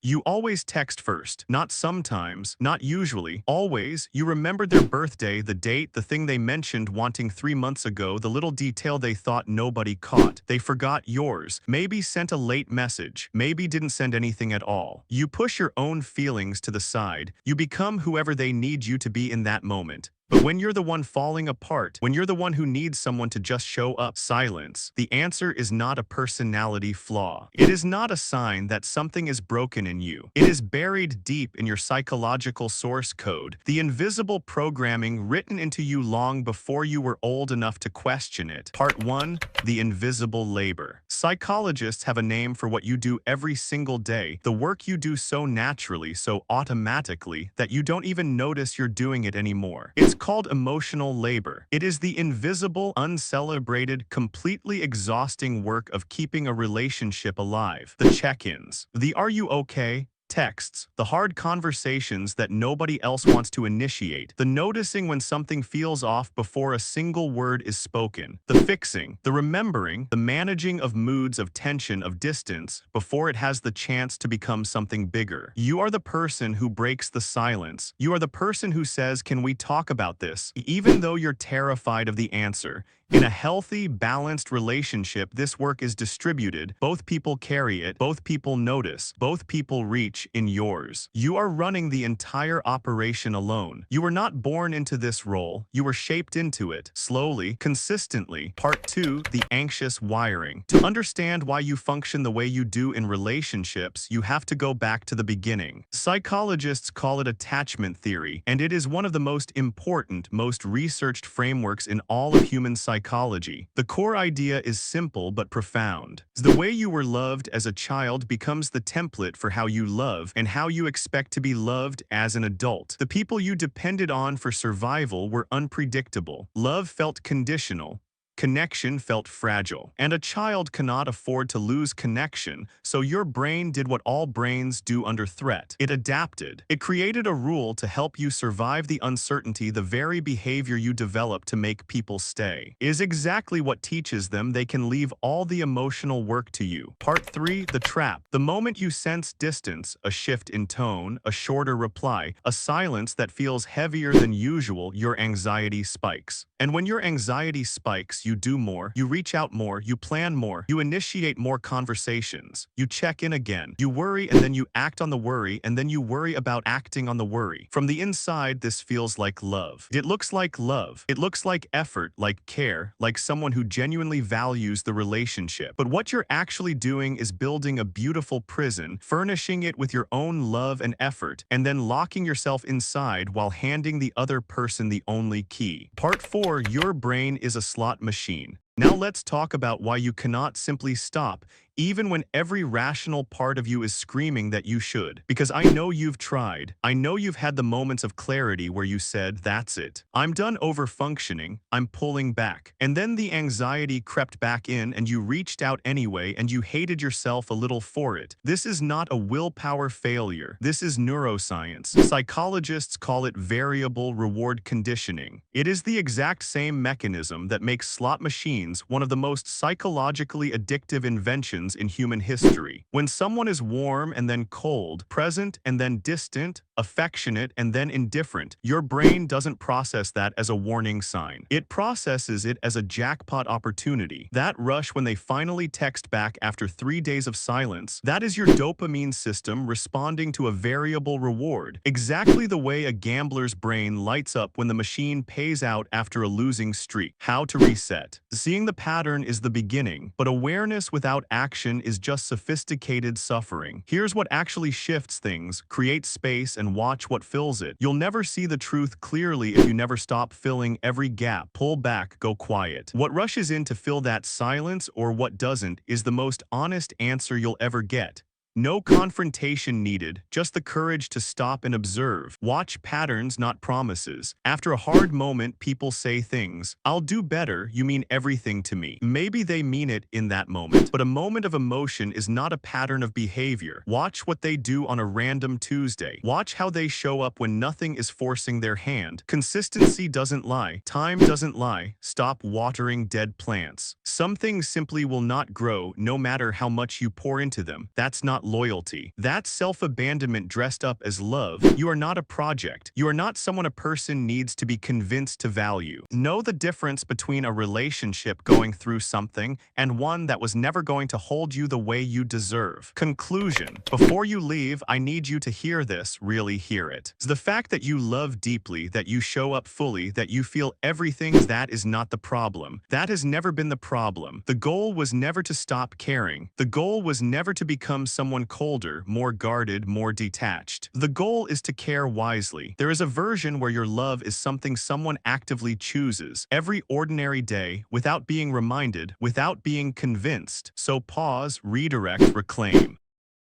You always text first. Not sometimes, not usually. Always. You remembered their birthday, the date, the thing they mentioned wanting 3 months ago, the little detail they thought nobody caught. They forgot yours. Maybe sent a late message. Maybe didn't send anything at all. You push your own feelings to the side. You become whoever they need you to be in that moment. But when you're the one falling apart, when you're the one who needs someone to just show up, silence. The answer is not a personality flaw. It is not a sign that something is broken in you. It is buried deep in your psychological source code, the invisible programming written into you long before you were old enough to question it. Part 1. The invisible labor. Psychologists have a name for what you do every single day, the work you do so naturally, so automatically, that you don't even notice you're doing it anymore. It's called emotional labor. It is the invisible, uncelebrated, completely exhausting work of keeping a relationship alive. The check-ins. The "Are you okay?" texts, the hard conversations that nobody else wants to initiate, the noticing when something feels off before a single word is spoken, the fixing, the remembering, the managing of moods of tension, of distance, before it has the chance to become something bigger. You are the person who breaks the silence. You are the person who says, "Can we talk about this?" Even though you're terrified of the answer. In a healthy, balanced relationship, this work is distributed. Both people carry it. Both people notice. Both people reach in yours. You are running the entire operation alone. You were not born into this role. You were shaped into it. Slowly, consistently. Part 2. The anxious wiring. To understand why you function the way you do in relationships, you have to go back to the beginning. Psychologists call it attachment theory, and it is one of the most important, most researched frameworks in all of human psychology. The core idea is simple but profound. The way you were loved as a child becomes the template for how you love and how you expect to be loved as an adult. The people you depended on for survival were unpredictable. Love felt conditional. Connection felt fragile, and a child cannot afford to lose connection, so your brain did what all brains do under threat. It adapted. It created a rule to help you survive the uncertainty. The very behavior you develop to make people stay is exactly what teaches them they can leave all the emotional work to you. Part 3. The trap. The moment you sense distance, a shift in tone, a shorter reply, a silence that feels heavier than usual, your anxiety spikes. And when your anxiety spikes, you do more, you reach out more, you plan more, you initiate more conversations, you check in again, you worry and then you act on the worry and then you worry about acting on the worry. From the inside, this feels like love. It looks like love. It looks like effort, like care, like someone who genuinely values the relationship. But what you're actually doing is building a beautiful prison, furnishing it with your own love and effort, and then locking yourself inside while handing the other person the only key. Part 4. Your brain is a slot machine. Now let's talk about why you cannot simply stop, even when every rational part of you is screaming that you should. Because I know you've tried. I know you've had the moments of clarity where you said, "That's it. I'm done over-functioning. I'm pulling back." And then the anxiety crept back in and you reached out anyway and you hated yourself a little for it. This is not a willpower failure. This is neuroscience. Psychologists call it variable reward conditioning. It is the exact same mechanism that makes slot machines one of the most psychologically addictive inventions in human history. When someone is warm and then cold, present and then distant, affectionate and then indifferent, your brain doesn't process that as a warning sign. It processes it as a jackpot opportunity. That rush when they finally text back after 3 days of silence, that is your dopamine system responding to a variable reward. Exactly the way a gambler's brain lights up when the machine pays out after a losing streak. How to reset. Seeing the pattern is the beginning, but awareness without action is just sophisticated suffering. Here's what actually shifts things. Create space and watch what fills it. You'll never see the truth clearly if you never stop filling every gap. Pull back, go quiet. What rushes in to fill that silence or what doesn't is the most honest answer you'll ever get. No confrontation needed, just the courage to stop and observe. Watch patterns, not promises. After a hard moment, people say things. "I'll do better," you mean everything to me. Maybe they mean it in that moment, but a moment of emotion is not a pattern of behavior. Watch what they do on a random Tuesday. Watch how they show up when nothing is forcing their hand. Consistency doesn't lie. Time doesn't lie. Stop watering dead plants. Some things simply will not grow no matter how much you pour into them. That's not not loyalty. That's self-abandonment dressed up as love. You are not a project. You are not someone a person needs to be convinced to value. Know the difference between a relationship going through something and one that was never going to hold you the way you deserve. Conclusion. Before you leave, I need you to hear this, really hear it. The fact that you love deeply, that you show up fully, that you feel everything, that is not the problem. That has never been the problem. The goal was never to stop caring. The goal was never to become someone colder, more guarded, more detached. The goal is to care wisely. There is a version where your love is something someone actively chooses every ordinary day without being reminded, without being convinced. So pause, redirect, reclaim.